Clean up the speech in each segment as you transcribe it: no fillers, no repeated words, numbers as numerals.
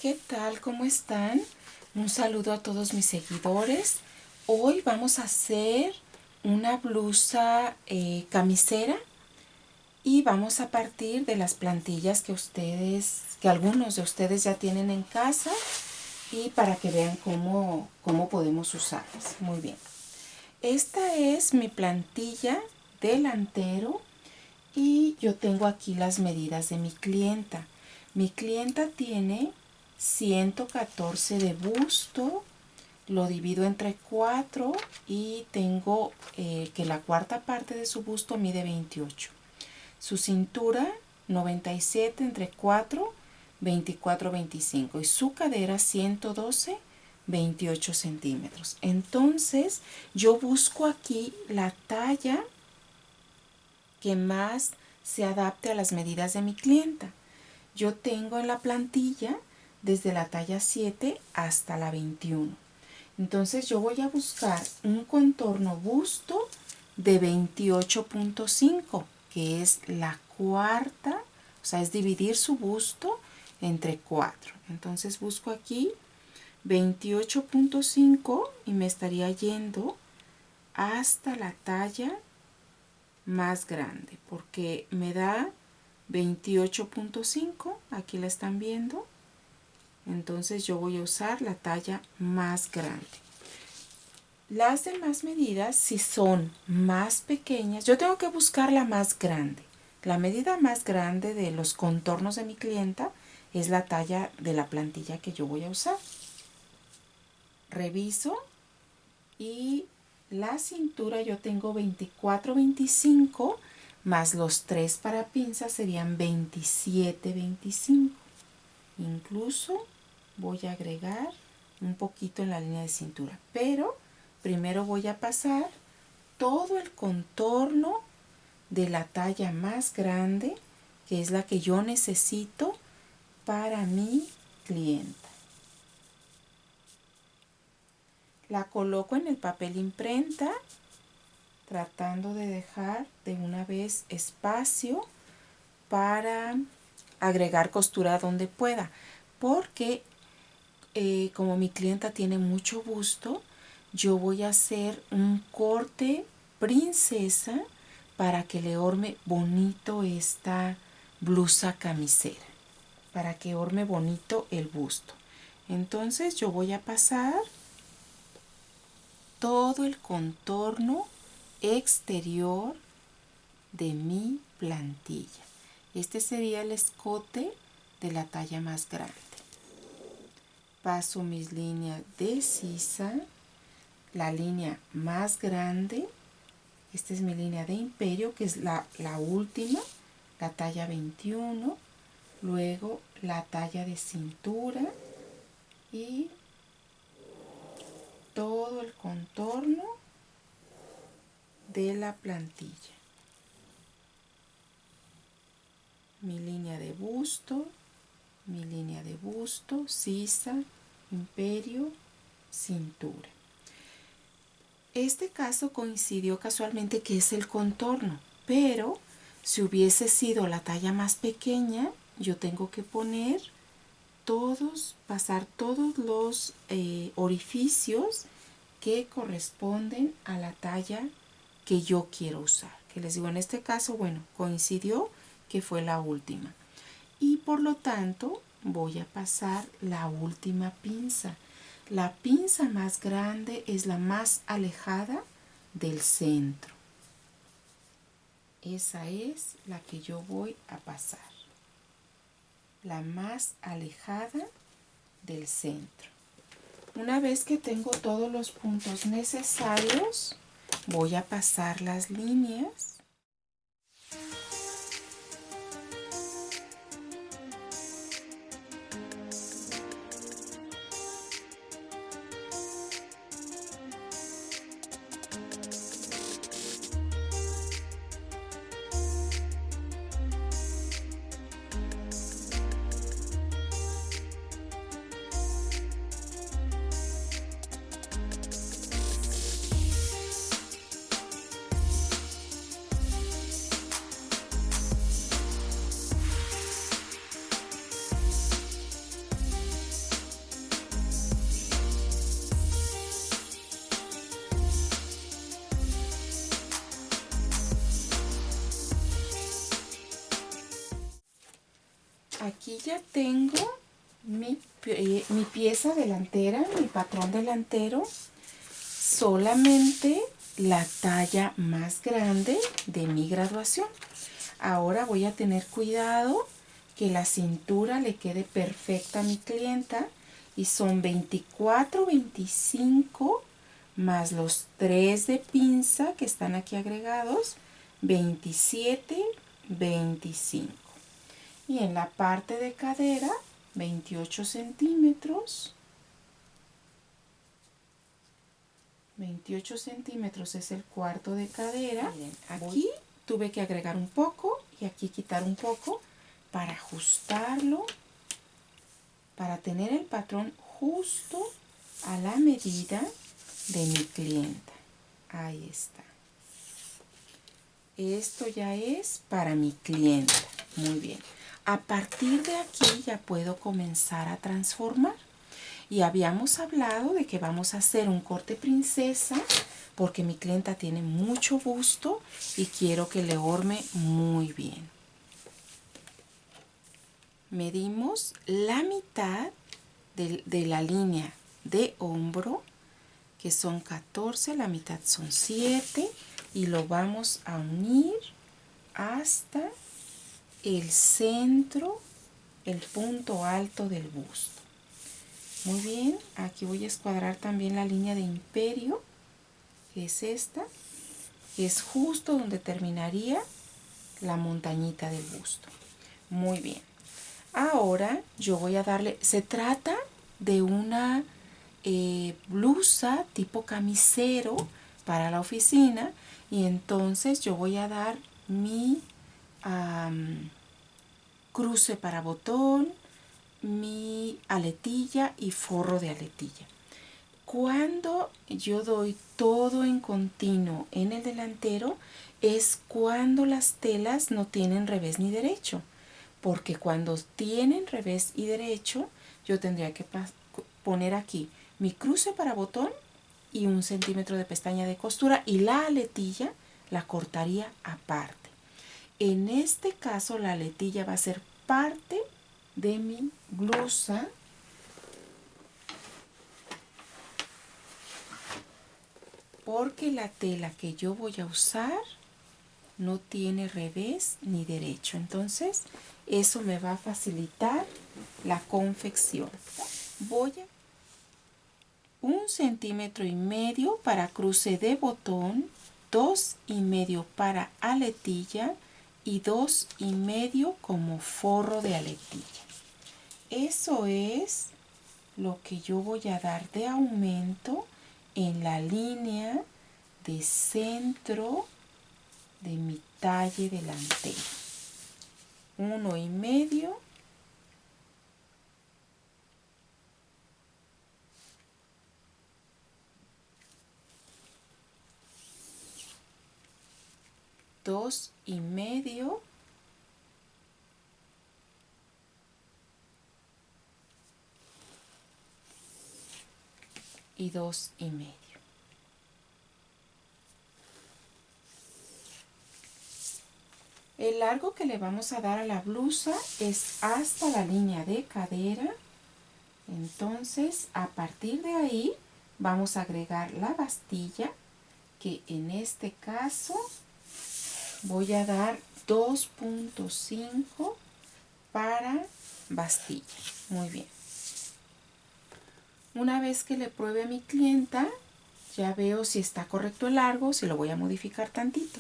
¿Qué tal? ¿Cómo están? Un saludo a todos mis seguidores. Hoy vamos a hacer una blusa camisera y vamos a partir de las plantillas que algunos de ustedes ya tienen en casa y para que vean cómo podemos usarlas. Muy bien. Esta es mi plantilla delantero y yo tengo aquí las medidas de mi clienta. Mi clienta tiene 114 de busto, lo divido entre 4 y tengo que la cuarta parte de su busto mide 28. Su cintura 97 entre 4, 24, 25 y su cadera 112, 28 centímetros. Entonces yo busco aquí la talla que más se adapte a las medidas de mi clienta. Yo tengo en la plantilla desde la talla 7 hasta la 21. Entonces yo voy a buscar un contorno busto de 28.5, que es la cuarta, o sea, es dividir su busto entre 4. Entonces busco aquí 28.5 y me estaría yendo hasta la talla más grande, porque me da 28.5, aquí la están viendo. Entonces yo voy a usar la talla más grande. Las demás medidas, si son más pequeñas, yo tengo que buscar la más grande. La medida más grande de los contornos de mi clienta es la talla de la plantilla que yo voy a usar. Reviso y la cintura yo tengo 24, 25 más los 3 para pinza serían 27, 25. Incluso voy a agregar un poquito en la línea de cintura, pero primero voy a pasar todo el contorno de la talla más grande, que es la que yo necesito para mi clienta. La coloco en el papel imprenta, tratando de dejar de una vez espacio para agregar costura donde pueda, porque como mi clienta tiene mucho busto, yo voy a hacer un corte princesa para que le orme bonito esta blusa camisera, para que orme bonito el busto. Entonces yo voy a pasar todo el contorno exterior de mi plantilla. Este sería el escote de la talla más grande. Paso mis líneas de sisa, la línea más grande. Esta es mi línea de imperio, que es la última, la talla 21. Luego la talla de cintura y todo el contorno de la plantilla. Mi línea de busto, sisa, imperio, cintura. Este caso coincidió casualmente que es el contorno, pero si hubiese sido la talla más pequeña, yo tengo que poner pasar todos los orificios que corresponden a la talla que yo quiero usar. Que les digo, en este caso, bueno, coincidió que fue la última. Y por lo tanto, voy a pasar la última pinza. La pinza más grande es la más alejada del centro. Esa es la que yo voy a pasar. La más alejada del centro. Una vez que tengo todos los puntos necesarios, voy a pasar las líneas. Aquí ya tengo mi pieza delantera, mi patrón delantero, solamente la talla más grande de mi graduación. Ahora voy a tener cuidado que la cintura le quede perfecta a mi clienta y son 24, 25 más los 3 de pinza que están aquí agregados, 27, 25. Y en la parte de cadera, 28 centímetros. 28 centímetros es el cuarto de cadera. Miren, aquí tuve que agregar un poco y aquí quitar un poco para ajustarlo, para tener el patrón justo a la medida de mi clienta. Ahí está. Esto ya es para mi clienta. Muy bien. A partir de aquí ya puedo comenzar a transformar. Y habíamos hablado de que vamos a hacer un corte princesa porque mi clienta tiene mucho busto y quiero que le horme muy bien. Medimos la mitad de la línea de hombro, que son 14, la mitad son 7, y lo vamos a unir hasta el centro, el punto alto del busto. Muy bien, aquí voy a escuadrar también la línea de imperio, que es esta, que es justo donde terminaría la montañita del busto. Muy bien. Ahora yo voy a darle, se trata de una blusa tipo camisero para la oficina, y entonces yo voy a dar mi cruce para botón, mi aletilla y forro de aletilla. Cuando yo doy todo en continuo en el delantero es cuando las telas no tienen revés ni derecho, porque cuando tienen revés y derecho yo tendría que poner aquí mi cruce para botón y 1 centímetro de pestaña de costura, y la aletilla la cortaría aparte. En este caso la aletilla va a ser parte de mi blusa, porque la tela que yo voy a usar no tiene revés ni derecho. Entonces eso me va a facilitar la confección. Voy a 1,5 centímetros para cruce de botón, 2,5 para aletilla y 2,5 como forro de aletilla. Eso es lo que yo voy a dar de aumento en la línea de centro de mi talle delantero. 1,5 2,5 y 2,5. El largo que le vamos a dar a la blusa es hasta la línea de cadera. Entonces, a partir de ahí vamos a agregar la bastilla, que en este caso voy a dar 2,5 para bastilla. Muy bien. Una vez que le pruebe a mi clienta, ya veo si está correcto el largo, si lo voy a modificar tantito.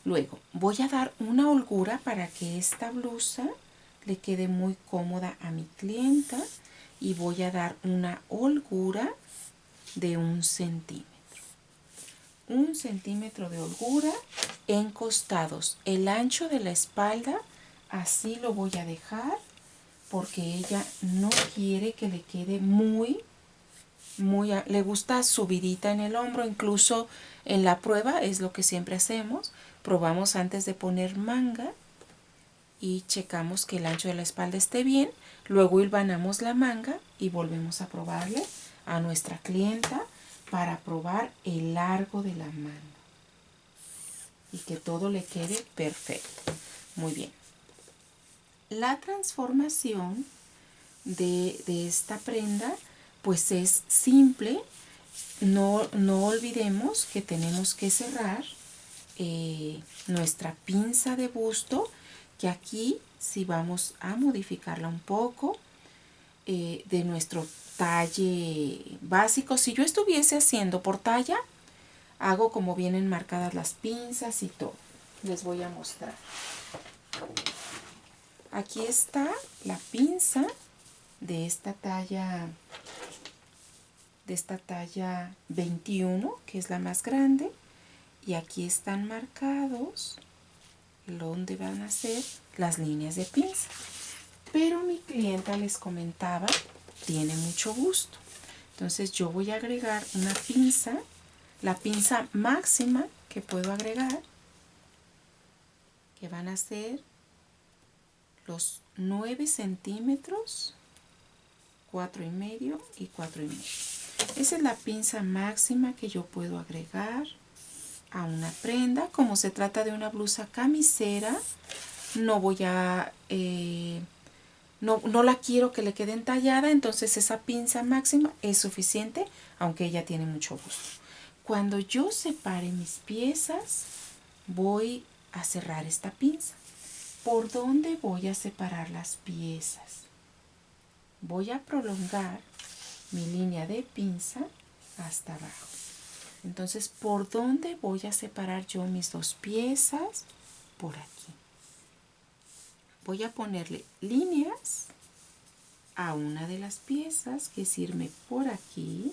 Luego voy a dar una holgura para que esta blusa le quede muy cómoda a mi clienta, y voy a dar una holgura de 1 centímetro. 1 centímetro de holgura en costados. El ancho de la espalda así lo voy a dejar porque ella no quiere que le quede le gusta subidita en el hombro. Incluso en la prueba es lo que siempre hacemos. Probamos antes de poner manga y checamos que el ancho de la espalda esté bien. Luego hilvanamos la manga y volvemos a probarle a nuestra clienta para probar el largo de la manga y que todo le quede perfecto. Muy bien. La transformación de esta prenda pues es simple. No olvidemos que tenemos que cerrar nuestra pinza de busto, que aquí si vamos a modificarla un poco de nuestro talle básico. Si yo estuviese haciendo por talla, hago como vienen marcadas las pinzas y todo. Les voy a mostrar. Aquí está la pinza de esta talla 21, que es la más grande, y aquí están marcados donde van a ser las líneas de pinza. Pero mi clienta, les comentaba, tiene mucho gusto. Entonces yo voy a agregar una pinza, la pinza máxima que puedo agregar, que van a ser los 9 centímetros, 4,5 y 4,5. Esa es la pinza máxima que yo puedo agregar a una prenda. Como se trata de una blusa camisera, no voy a no la quiero que le quede entallada, entonces esa pinza máxima es suficiente, aunque ella tiene mucho gusto. Cuando yo separe mis piezas, voy a cerrar esta pinza. ¿Por dónde voy a separar las piezas? Voy a prolongar mi línea de pinza hasta abajo. Entonces, ¿por dónde voy a separar yo mis dos piezas? Por aquí. Voy a ponerle líneas a una de las piezas, que es irme por aquí,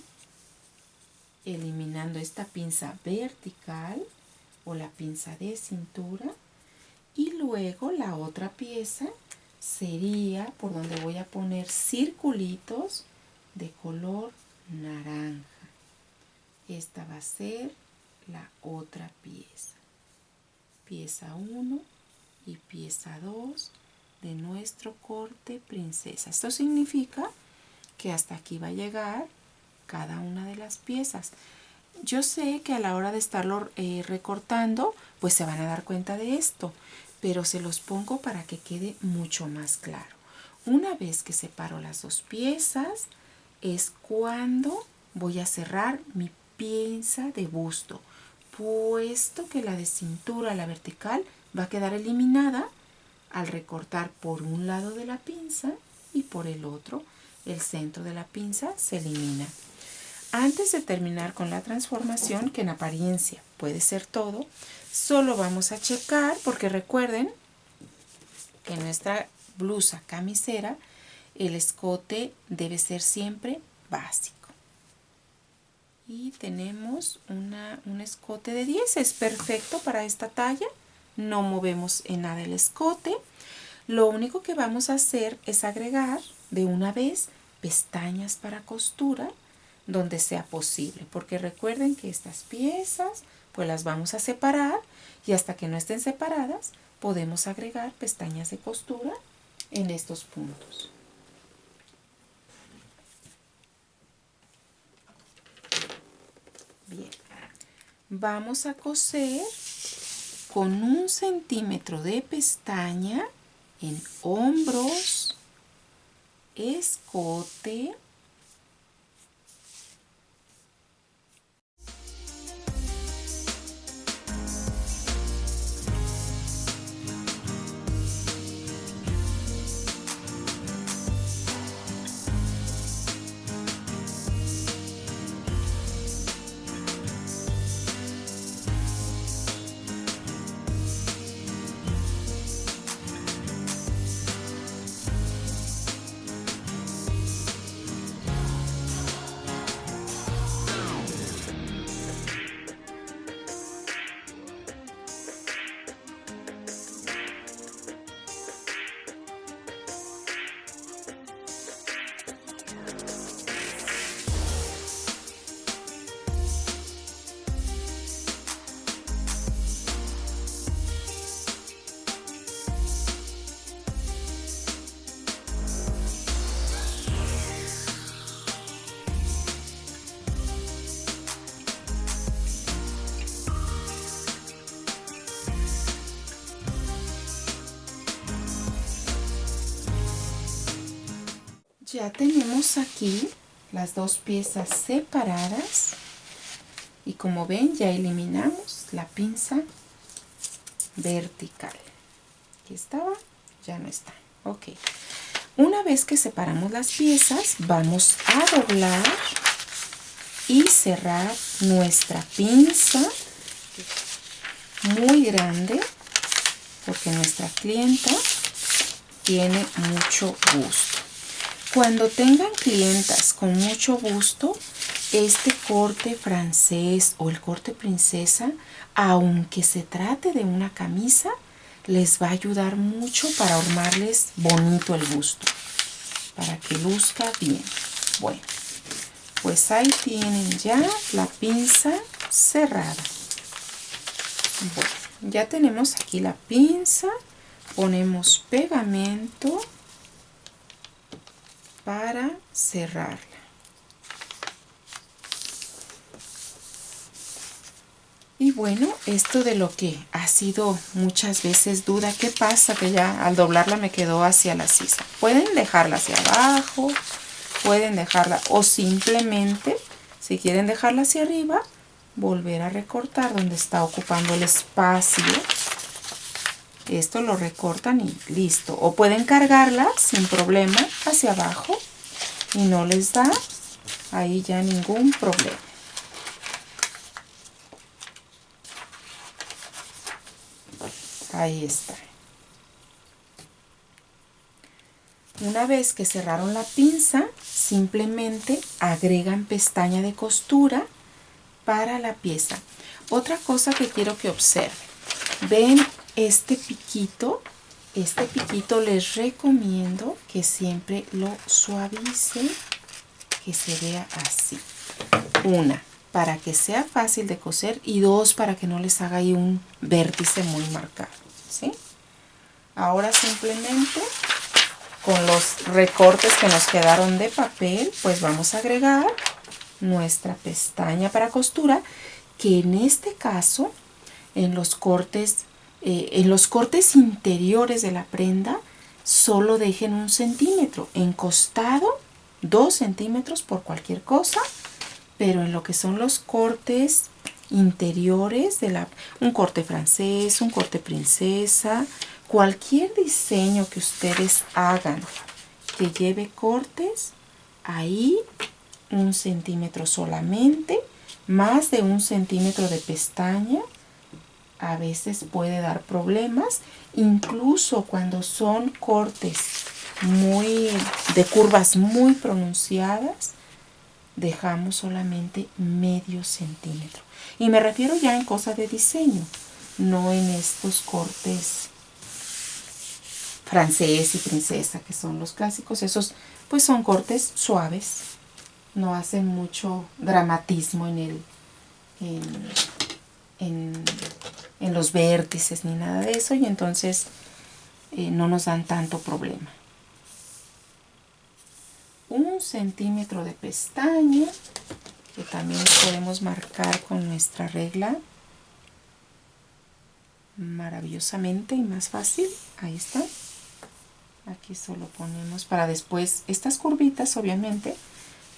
eliminando esta pinza vertical o la pinza de cintura, y luego la otra pieza sería por donde voy a poner circulitos de color naranja. Esta va a ser la otra pieza. Pieza 1 y pieza 2 de nuestro corte princesa. Esto significa que hasta aquí va a llegar cada una de las piezas. Yo sé que a la hora de estarlo recortando, pues se van a dar cuenta de esto, pero se los pongo para que quede mucho más claro. Una vez que separo las dos piezas, es cuando voy a cerrar mi pinza de busto, puesto que la de cintura, la vertical, va a quedar eliminada al recortar por un lado de la pinza y por el otro. El centro de la pinza se elimina. Antes de terminar con la transformación, que en apariencia puede ser todo, solo vamos a checar, porque recuerden que en nuestra blusa camisera el escote debe ser siempre básico. Y tenemos un escote de 10, es perfecto para esta talla. No movemos en nada el escote. Lo único que vamos a hacer es agregar de una vez pestañas para costura donde sea posible, porque recuerden que estas piezas pues las vamos a separar, y hasta que no estén separadas podemos agregar pestañas de costura en estos puntos. Bien, vamos a coser con 1 centímetro de pestaña en hombros, escote, Ya tenemos aquí las dos piezas separadas y como ven ya eliminamos la pinza vertical. Aquí estaba, ya no está. Ok. Una vez que separamos las piezas, vamos a doblar y cerrar nuestra pinza muy grande porque nuestra clienta tiene mucho busto. Cuando tengan clientas con mucho busto, este corte francés o el corte princesa, aunque se trate de una camisa, les va a ayudar mucho para armarles bonito el busto, para que luzca bien. Bueno, pues ahí tienen ya la pinza cerrada. Bueno, ya tenemos aquí la pinza, ponemos pegamento para cerrarla. Y bueno, esto de lo que ha sido muchas veces duda, ¿qué pasa? Que ya al doblarla me quedó hacia la sisa. Pueden dejarla hacia abajo, pueden dejarla, o simplemente, si quieren dejarla hacia arriba, volver a recortar donde está ocupando el espacio. Esto lo recortan y listo. O pueden cargarla sin problema hacia abajo y no les da ahí ya ningún problema. Ahí está. Una vez que cerraron la pinza, simplemente agregan pestaña de costura para la pieza. Otra cosa que quiero que observen. ¿Ven este piquito? Este piquito les recomiendo que siempre lo suavicen, que se vea así. Una, para que sea fácil de coser, y dos, para que no les haga ahí un vértice muy marcado, ¿sí? Ahora simplemente con los recortes que nos quedaron de papel, pues vamos a agregar nuestra pestaña para costura, que en este caso, en los cortes interiores de la prenda, solo dejen 1 centímetro, en costado 2 centímetros por cualquier cosa, pero en lo que son los cortes interiores de un corte francés, un corte princesa, cualquier diseño que ustedes hagan que lleve cortes, ahí 1 centímetro solamente. Más de 1 centímetro de pestaña a veces puede dar problemas, incluso cuando son cortes de curvas muy pronunciadas, dejamos solamente medio centímetro. Y me refiero ya en cosas de diseño, no en estos cortes francés y princesa, que son los clásicos. Esos pues son cortes suaves, no hacen mucho dramatismo en los vértices ni nada de eso, y entonces no nos dan tanto problema. 1 centímetro de pestaña, que también podemos marcar con nuestra regla maravillosamente y más fácil. Ahí está. Aquí solo ponemos para después estas curvitas, obviamente,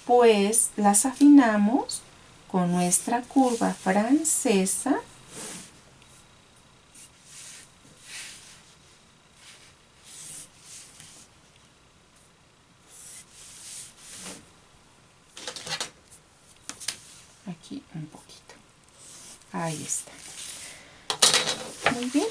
pues las afinamos con nuestra curva francesa. Aquí un poquito. Ahí está. Muy bien.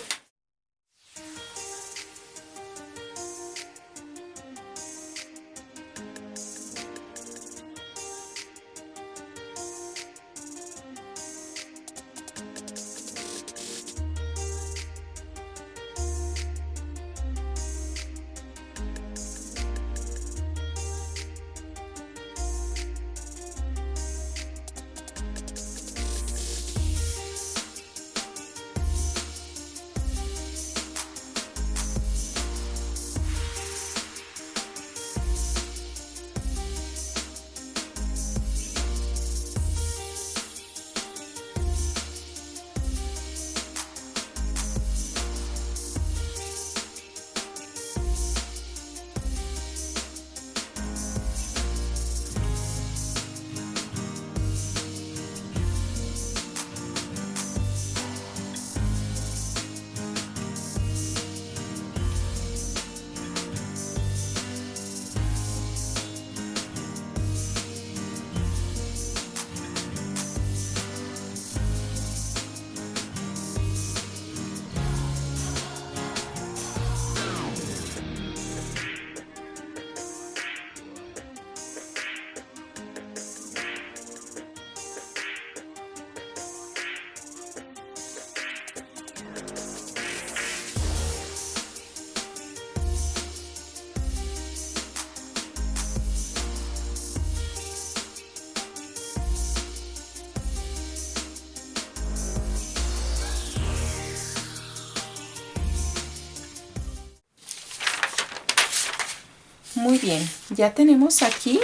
Muy bien, ya tenemos aquí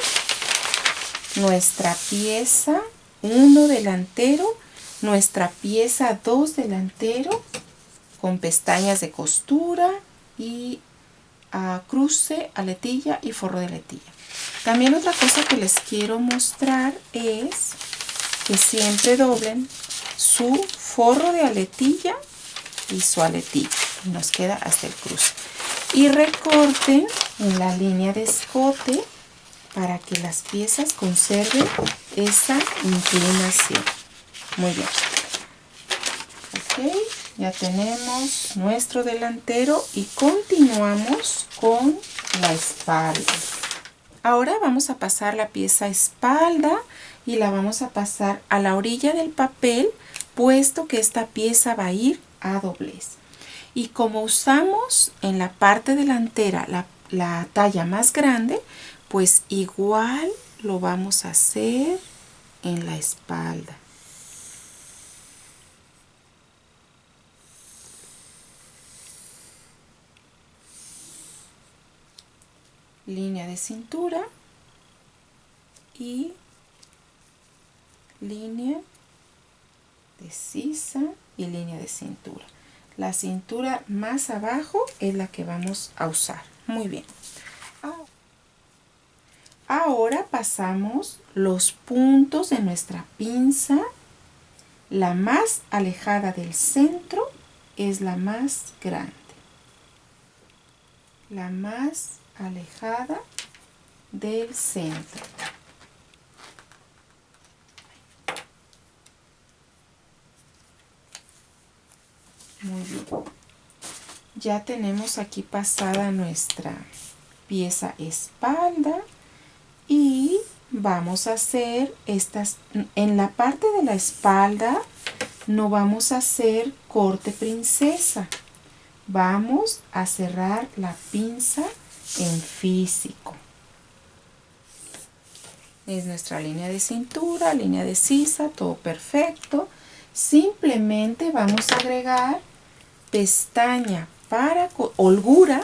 nuestra pieza 1 delantero, nuestra pieza 2 delantero con pestañas de costura y cruce, aletilla y forro de aletilla. También otra cosa que les quiero mostrar es que siempre doblen su forro de aletilla y su aletilla. Nos queda hasta el cruce. Y recorten en la línea de escote para que las piezas conserven esa inclinación. Muy bien. Ok, ya tenemos nuestro delantero y continuamos con la espalda. Ahora vamos a pasar la pieza espalda y la vamos a pasar a la orilla del papel, puesto que esta pieza va a ir a doblez. Y como usamos en la parte delantera la talla más grande, pues igual lo vamos a hacer en la espalda. Línea de cintura y línea de sisa y línea de cintura. La cintura más abajo es la que vamos a usar. Muy bien. Ahora pasamos los puntos de nuestra pinza. La más alejada del centro es la más grande. La más alejada del centro. Muy bien. Ya tenemos aquí pasada nuestra pieza espalda y vamos a hacer estas. En la parte de la espalda no vamos a hacer corte princesa. Vamos a cerrar la pinza en físico. Es nuestra línea de cintura, línea de sisa, todo perfecto. Simplemente vamos a agregar pestaña para holgura.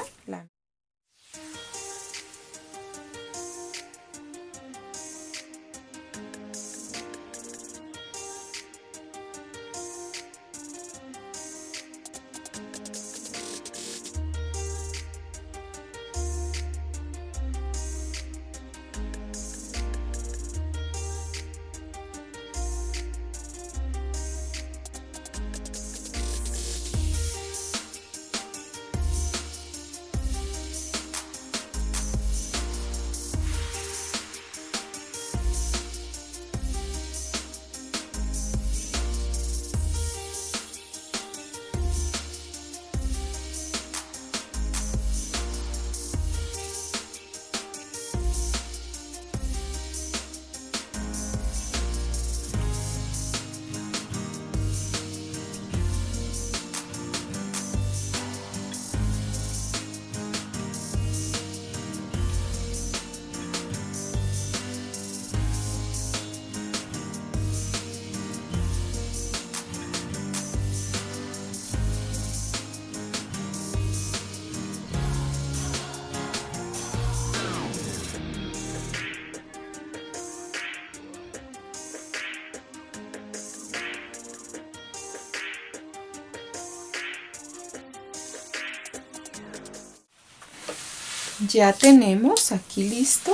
Ya tenemos aquí listo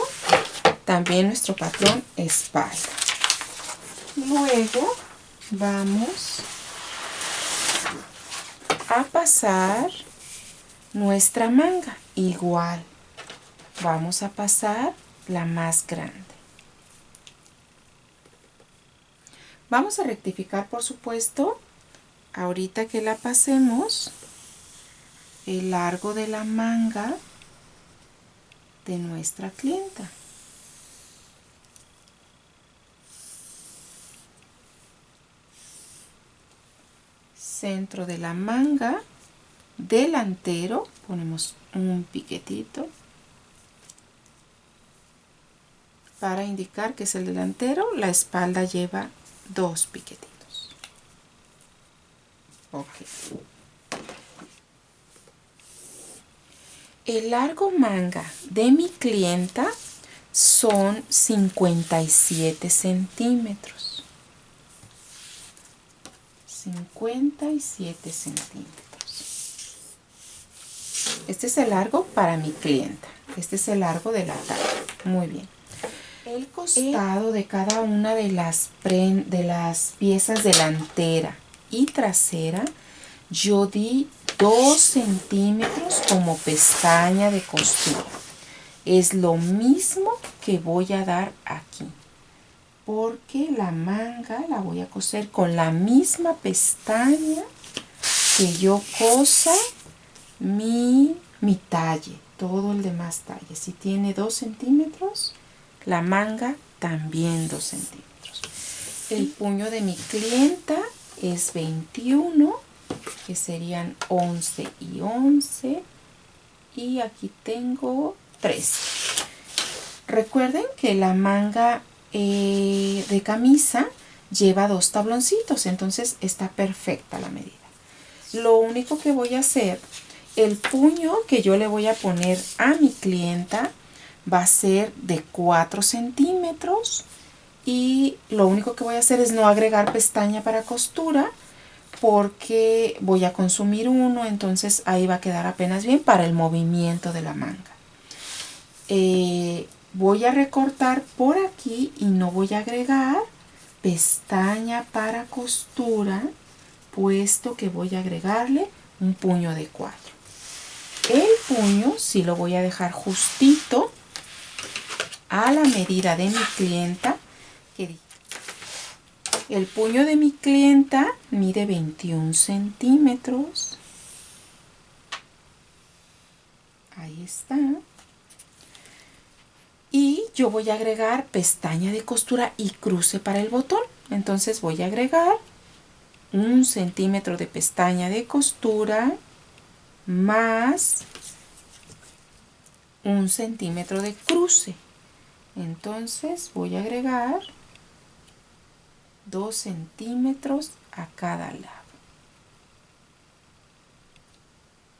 también nuestro patrón espalda. Luego vamos a pasar nuestra manga. Igual vamos a pasar la más grande. Vamos a rectificar, por supuesto, ahorita que la pasemos, el largo de la manga de nuestra clienta. Centro de la manga delantero ponemos un piquetito para indicar que es el delantero. La espalda lleva 2 piquetitos. Ok. El largo manga de mi clienta son 57 centímetros. 57 centímetros. Este es el largo para mi clienta. Este es el largo de la talla. Muy bien. El costado de cada una de las piezas delantera y trasera, yo di 2 centímetros como pestaña de costura. Es lo mismo que voy a dar aquí, porque la manga la voy a coser con la misma pestaña que yo cosa mi talle, todo el demás talle. Si tiene 2 centímetros, la manga también 2 centímetros. El puño de mi clienta es 21, que serían 11 y 11. Y aquí tengo 13. Recuerden que la manga de camisa lleva 2 tabloncitos, entonces está perfecta la medida. Lo único que voy a hacer, el puño que yo le voy a poner a mi clienta va a ser de 4 centímetros y lo único que voy a hacer es no agregar pestaña para costura porque voy a consumir uno, entonces ahí va a quedar apenas bien para el movimiento de la manga. Voy a recortar por aquí y no voy a agregar pestaña para costura, puesto que voy a agregarle un puño de 4. El puño sí lo voy a dejar justito a la medida de mi clienta. El puño de mi clienta mide 21 centímetros. Ahí está. Y yo voy a agregar pestaña de costura y cruce para el botón. Entonces voy a agregar 1 centímetro de pestaña de costura más 1 centímetro de cruce. Entonces voy a agregar 2 centímetros a cada lado.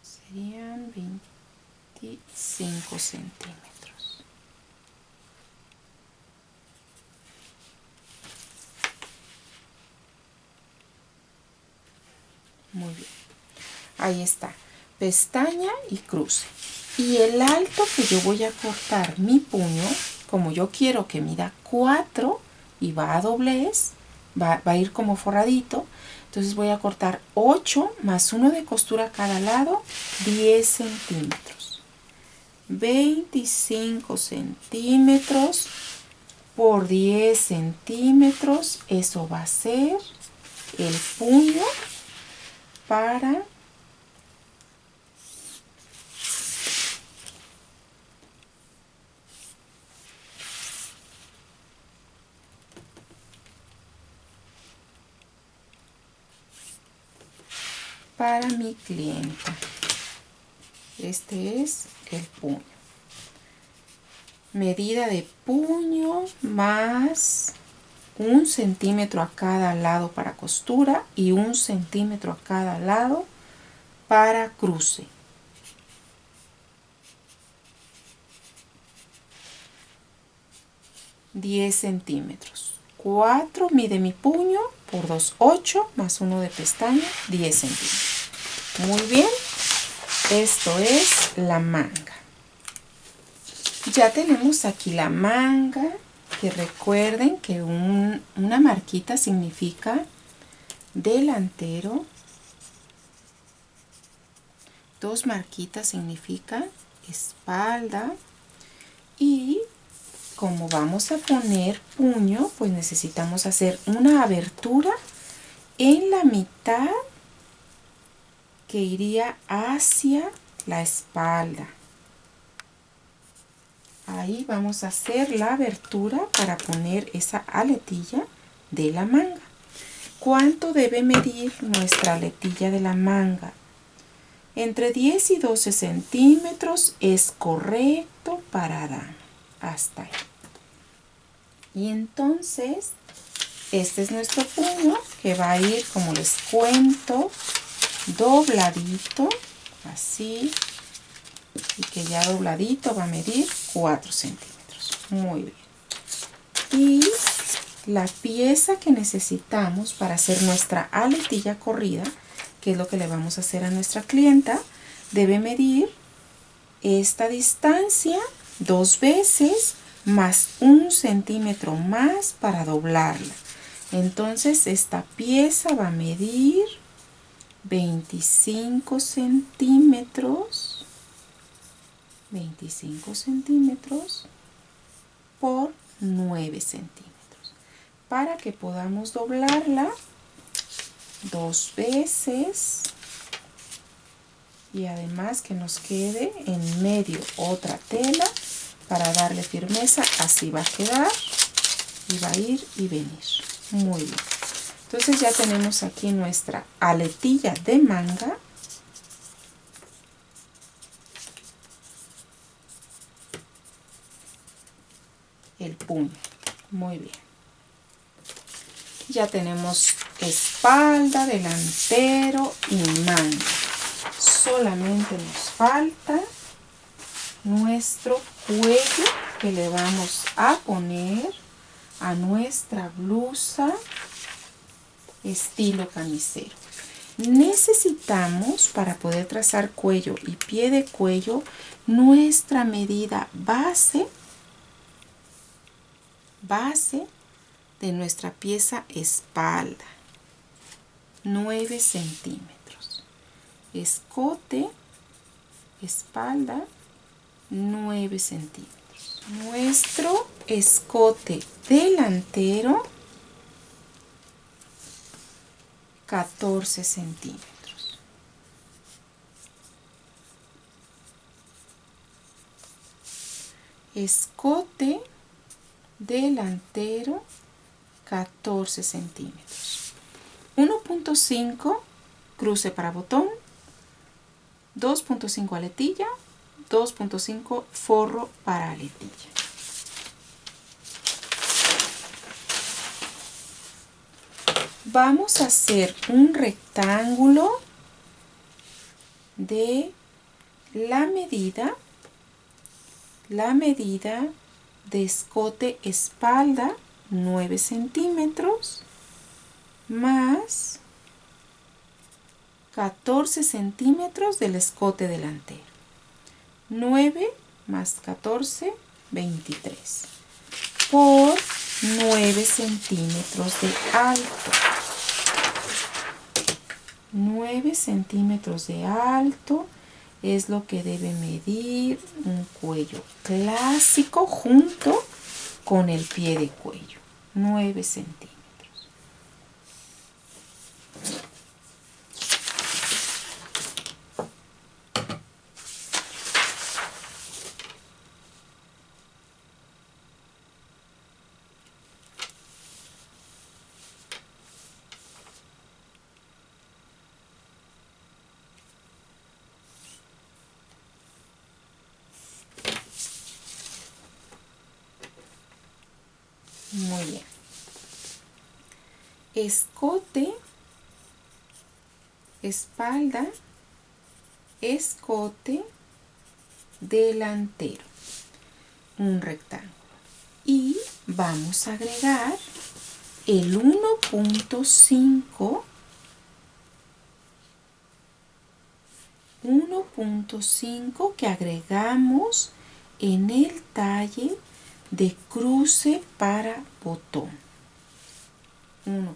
Serían 25 centímetros. Muy bien. Ahí está. Pestaña y cruce. Y el alto que yo voy a cortar mi puño, como yo quiero que mida 4 y va a doblez, va a ir como forradito, entonces voy a cortar 8 más 1 de costura a cada lado, 10 centímetros. 25 centímetros por 10 centímetros, eso va a ser el puño para mi clienta. Este es el puño. Medida de puño más 1 centímetro a cada lado para costura y 1 centímetro a cada lado para cruce. $10 centímetros. 4 mide mi puño por 2, 8 más 1 de pestaña, 10 centímetros. Muy bien, esto es la manga. Ya tenemos aquí la manga, que recuerden que una marquita significa delantero, 2 marquitas significa espalda y como vamos a poner puño, pues necesitamos hacer una abertura en la mitad que iría hacia la espalda. Ahí vamos a hacer la abertura para poner esa aletilla de la manga. ¿Cuánto debe medir nuestra aletilla de la manga? Entre 10 y 12 centímetros es correcto para dama. Hasta ahí. Y entonces, este es nuestro puño que va a ir, como les cuento, dobladito, así. y que ya dobladito va a medir 4 centímetros. Muy bien. Y la pieza que necesitamos para hacer nuestra aletilla corrida, que es lo que le vamos a hacer a nuestra clienta, debe medir esta distancia 2 veces más 1 centímetro más para doblarla. Entonces esta pieza va a medir 25 centímetros, 25 centímetros por 9 centímetros, para que podamos doblarla 2 veces y además que nos quede en medio otra tela para darle firmeza. Así va a quedar y va a ir y venir. Muy bien. Entonces ya tenemos aquí nuestra aletilla de manga. El puño. Muy bien. Ya tenemos espalda, delantero y manga. Solamente nos falta nuestro cuello que le vamos a poner a nuestra blusa estilo camisero. Necesitamos, para poder trazar cuello y pie de cuello, nuestra medida base de nuestra pieza espalda, 9 centímetros. Escote, espalda, 9 centímetros. Nuestro escote delantero, 14 centímetros. Escote delantero, 14 centímetros. 1.5 cruce para botón, 2.5 aletilla, 2.5 forro para aletilla. Vamos a hacer un rectángulo de la medida de escote espalda, 9 centímetros, más 14 centímetros del escote delantero. 9 más 14, 23, por 9 centímetros de alto. 9 centímetros de alto es lo que debe medir un cuello clásico junto con el pie de cuello. 9 centímetros. Muy bien. Escote, espalda, escote, delantero. Un rectángulo. Y vamos a agregar el 1.5 que agregamos en el talle de cruce para botón. 1.5.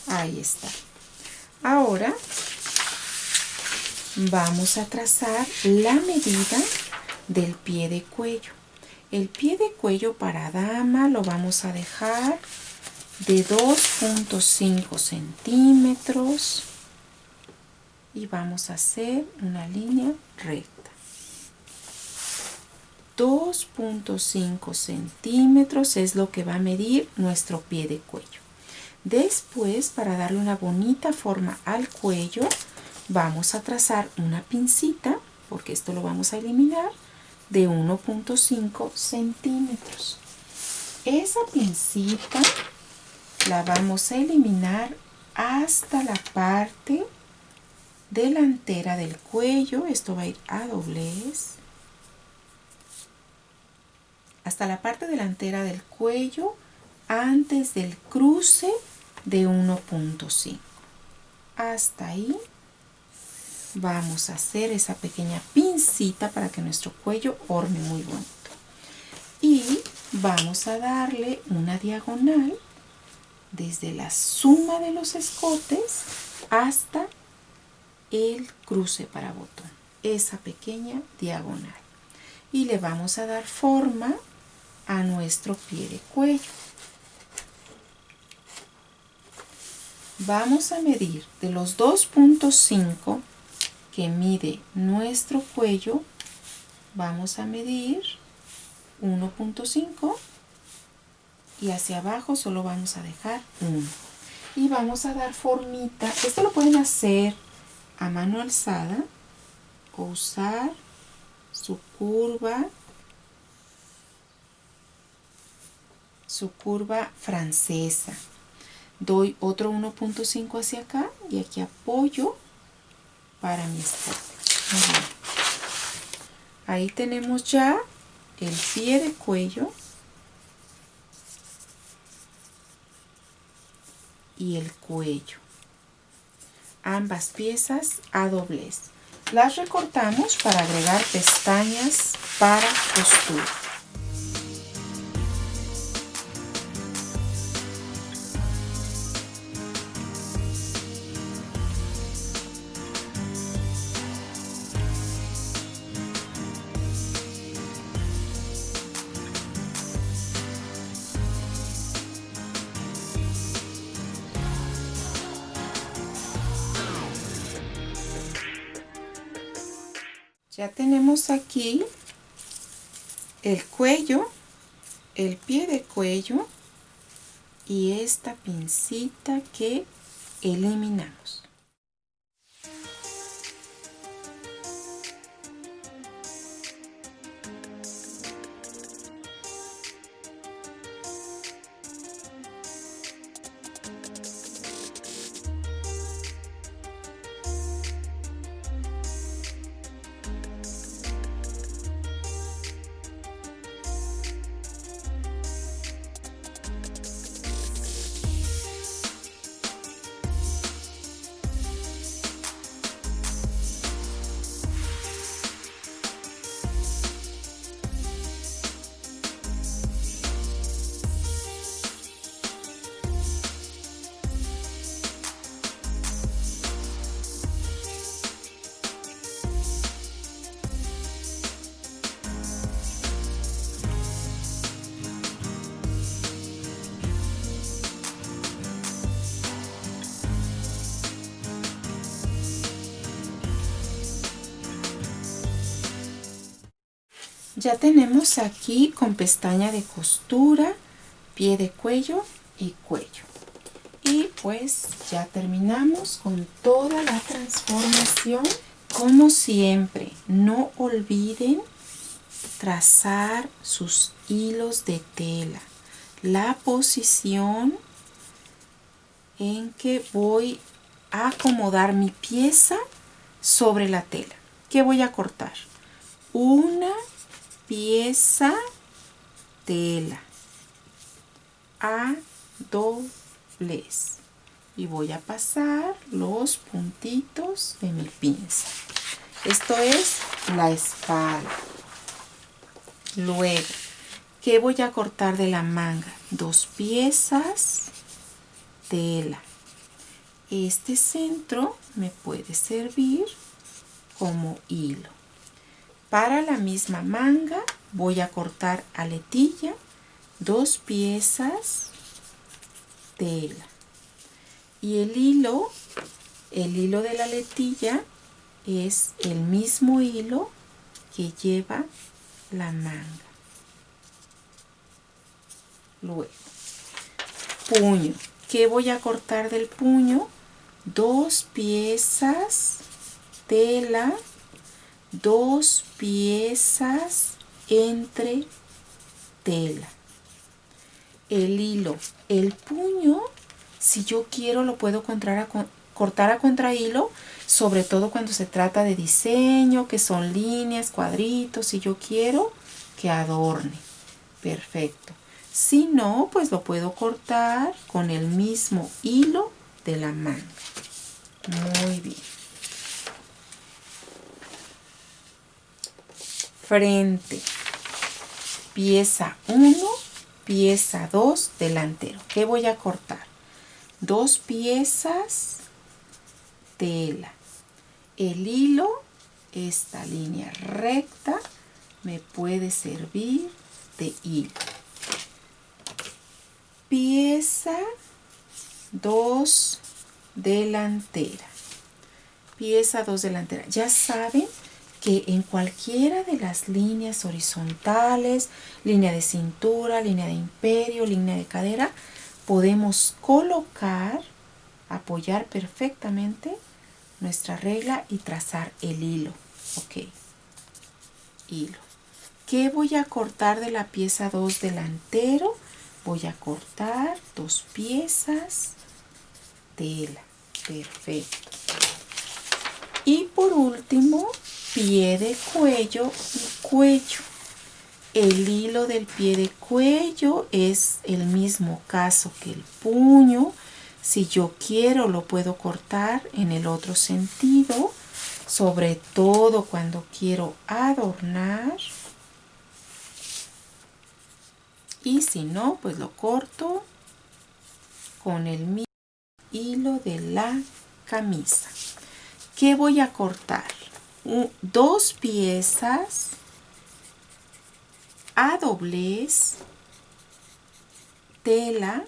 Ahí está. Ahora vamos a trazar la medida del pie de cuello. El pie de cuello para dama lo vamos a dejar de 2.5 centímetros y vamos a hacer una línea recta. 2.5 centímetros es lo que va a medir nuestro pie de cuello. Después, para darle una bonita forma al cuello, vamos a trazar una pincita, porque esto lo vamos a eliminar, de 1.5 centímetros. Esa pincita la vamos a eliminar hasta la parte delantera del cuello. Esto va a ir a doblez. Hasta la parte delantera del cuello antes del cruce de 1.5. Hasta ahí vamos a hacer esa pequeña pincita para que nuestro cuello forme muy bonito. Y vamos a darle una diagonal desde la suma de los escotes hasta el cruce para botón, esa pequeña diagonal, y le vamos a dar forma a nuestro pie de cuello. Vamos a medir de los 2.5 que mide nuestro cuello, vamos a medir 1.5 y hacia abajo solo vamos a dejar 1. Y vamos a dar formita. Esto lo pueden hacer a mano alzada o usar su curva francesa. Doy otro 1.5 hacia acá y aquí apoyo para mi escote. Muy bien. Ahí tenemos ya el pie de cuello y el cuello. Ambas piezas a doblez. Las recortamos para agregar pestañas para costura. Ya tenemos aquí el cuello, el pie de cuello y esta pincita que eliminamos. Ya tenemos aquí con pestaña de costura, pie de cuello y cuello. Y pues ya terminamos con toda la transformación. Como siempre, no olviden trazar sus hilos de tela, la posición en que voy a acomodar mi pieza sobre la tela. ¿Qué voy a cortar? Una pieza tela a doblez y voy a pasar los puntitos de mi pinza. Esto es la espalda. Luego, ¿qué voy a cortar de la manga? 2 piezas tela. Este centro me puede servir como hilo. Para la misma manga voy a cortar aletilla, 2 piezas tela. Y el hilo de la aletilla es el mismo hilo que lleva la manga. Luego, puño. ¿Qué voy a cortar del puño? 2 piezas tela, 2 piezas entre tela. el hilo. El puño, si yo quiero, lo puedo cortar a contrahilo, sobre todo cuando se trata de diseño, que son líneas, cuadritos, si yo quiero que adorne. Perfecto. Si no, pues lo puedo cortar con el mismo hilo de la manga. Muy bien. Frente. Pieza 1, pieza 2, delantero. ¿Qué voy a cortar? 2 piezas, tela. El hilo, esta línea recta, me puede servir de hilo. Pieza 2, delantera. Pieza 2, delantera. Ya saben que en cualquiera de las líneas horizontales, línea de cintura, línea de imperio, línea de cadera, podemos colocar, apoyar perfectamente nuestra regla y trazar el hilo. Ok, hilo. ¿Qué voy a cortar de la pieza 2 delantero? Voy a cortar 2 piezas, tela. Perfecto. Y por último, pie de cuello y cuello. El hilo del pie de cuello es el mismo caso que el puño. Si yo quiero, lo puedo cortar en el otro sentido, sobre todo cuando quiero adornar. Y si no, pues lo corto con el mismo hilo de la camisa. ¿Qué voy a cortar? 2 piezas a doblez, tela,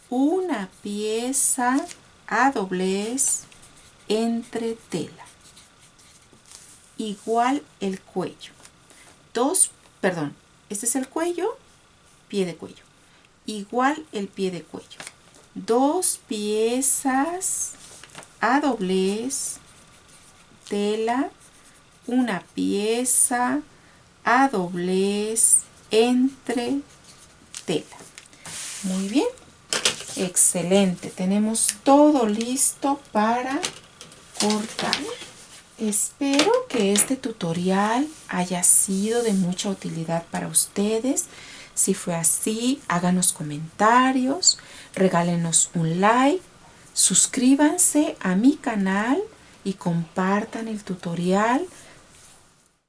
una pieza a doblez entre tela. Igual el cuello. Este es el cuello, pie de cuello. Igual el pie de cuello. 2 piezas a doblez, tela, una pieza a doblez entre tela. Muy bien, excelente. Tenemos todo listo para cortar. Espero que este tutorial haya sido de mucha utilidad para ustedes. Si fue así, háganos comentarios, regálenos un like, suscríbanse a mi canal y compartan el tutorial